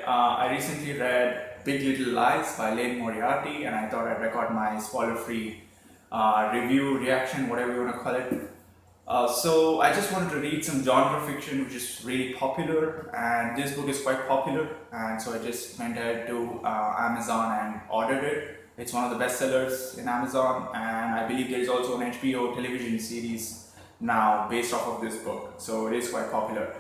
I recently read Big Little Lies by Liane Moriarty, and I thought I'd record my spoiler-free review, reaction, whatever you want to call it. So I just wanted to read some genre fiction which is really popular, and this book is quite popular, and so I just went ahead to Amazon and ordered it. It's one of the bestsellers in Amazon, and I believe there is also an HBO television series now based off of this book, so it is quite popular.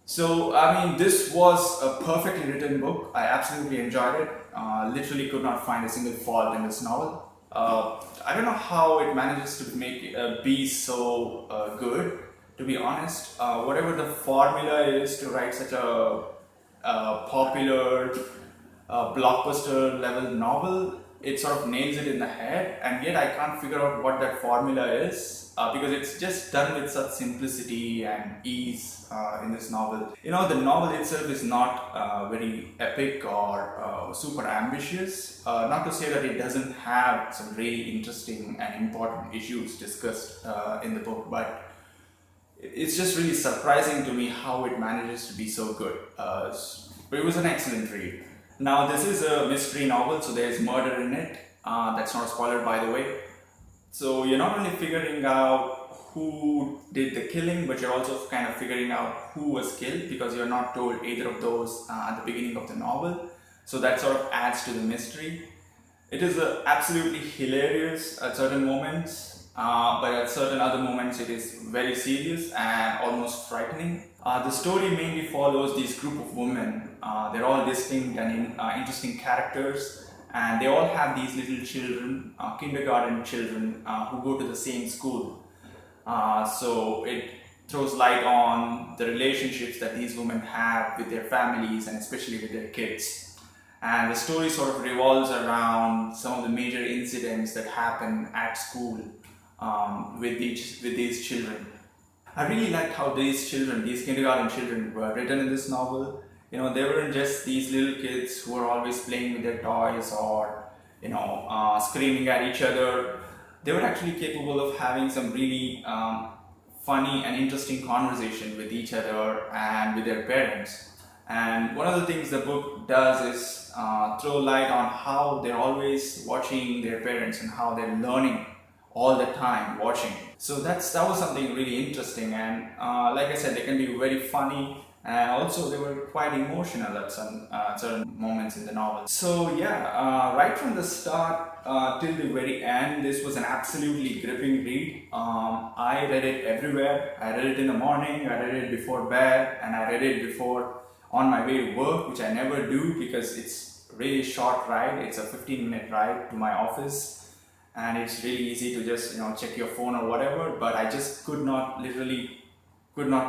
So, I mean, this was a perfectly written book. I absolutely enjoyed it. Literally could not find a single fault in this novel. I don't know how it manages to make it be so good, to be honest. Whatever the formula is to write such a popular blockbuster level novel, it sort of nails it in the head, and yet I can't figure out what that formula is because it's just done with such simplicity and ease in this novel. You know, the novel itself is not very epic or super ambitious. Not to say that it doesn't have some really interesting and important issues discussed in the book, but it's just really surprising to me how it manages to be so good. But it was an excellent read. Now, this is a mystery novel, so there's murder in it. That's not a spoiler, by the way. So you're not only figuring out who did the killing, but you're also kind of figuring out who was killed, because you're not told either of those at the beginning of the novel. So that sort of adds to the mystery. It is absolutely hilarious at certain moments, but at certain other moments it is very serious and almost frightening. The story mainly follows this group of women. They're all distinct and interesting characters, and they all have these little children, kindergarten children, who go to the same school. So it throws light on the relationships that these women have with their families and especially with their kids. And the story sort of revolves around some of the major incidents that happen at school with these children. I really liked how these children, these kindergarten children, were written in this novel. You know, they weren't just these little kids who were always playing with their toys or, screaming at each other. They were actually capable of having some really funny and interesting conversation with each other and with their parents. And one of the things the book does is throw light on how they're always watching their parents and how they're learning all the time watching. So that was something really interesting, and like I said, they can be very funny, and also they were quite emotional at some certain moments in the novel. So yeah, right from the start till the very end, this was an absolutely gripping read. I read it everywhere. I read it in the morning, I read it before bed, and I read it before on my way to work, which I never do because it's a really short ride. It's a 15-minute ride to my office, and it's really easy to just check your phone or whatever, but I just could not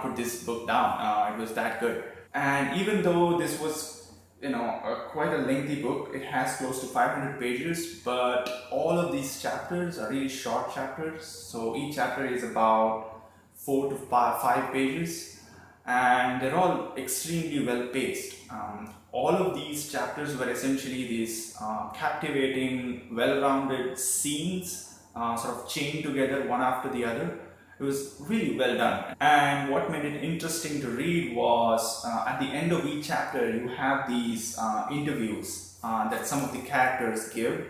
put this book down. It was that good. And even though this was quite a lengthy book, it has close to 500 pages, but all of these chapters are really short chapters, so each chapter is about 4 to 5 pages, and they're all extremely well paced. All of these chapters were essentially these captivating, well-rounded scenes, sort of chained together one after the other. It was really well done. And what made it interesting to read was at the end of each chapter, you have these interviews that some of the characters give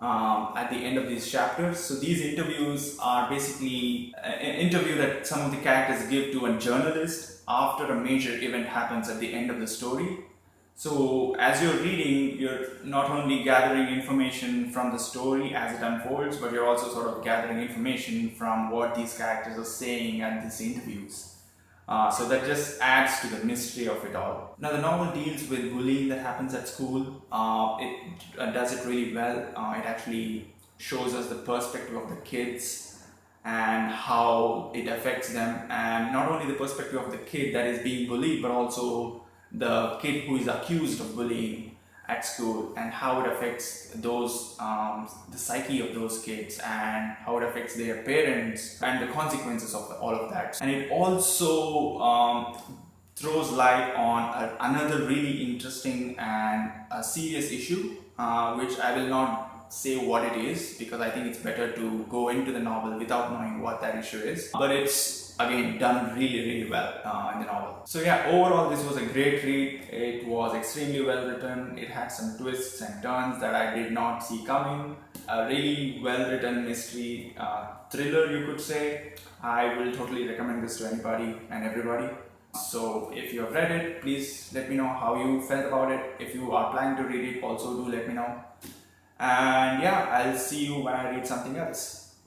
at the end of these chapters. So these interviews are basically an interview that some of the characters give to a journalist after a major event happens at the end of the story. So as you're reading, you're not only gathering information from the story as it unfolds, but you're also sort of gathering information from what these characters are saying at these interviews. So that just adds to the mystery of it all. Now, the novel deals with bullying that happens at school. It does it really well. It actually shows us the perspective of the kids and how it affects them, and not only the perspective of the kid that is being bullied, but also the kid who is accused of bullying at school, and how it affects those the psyche of those kids, and how it affects their parents, and the consequences of all of that. And it also throws light on another really interesting and serious issue, which I will not say what it is because I think it's better to go into the novel without knowing what that issue is. But it's was again done really well in the novel. So yeah, overall this was a great read. It was extremely well written. It had some twists and turns that I did not see coming. A really well written mystery thriller, you could say. I will totally recommend this to anybody and everybody. So if you have read it, please let me know how you felt about it. If you are planning to read it, also do let me know. And yeah, I'll see you when I read something else.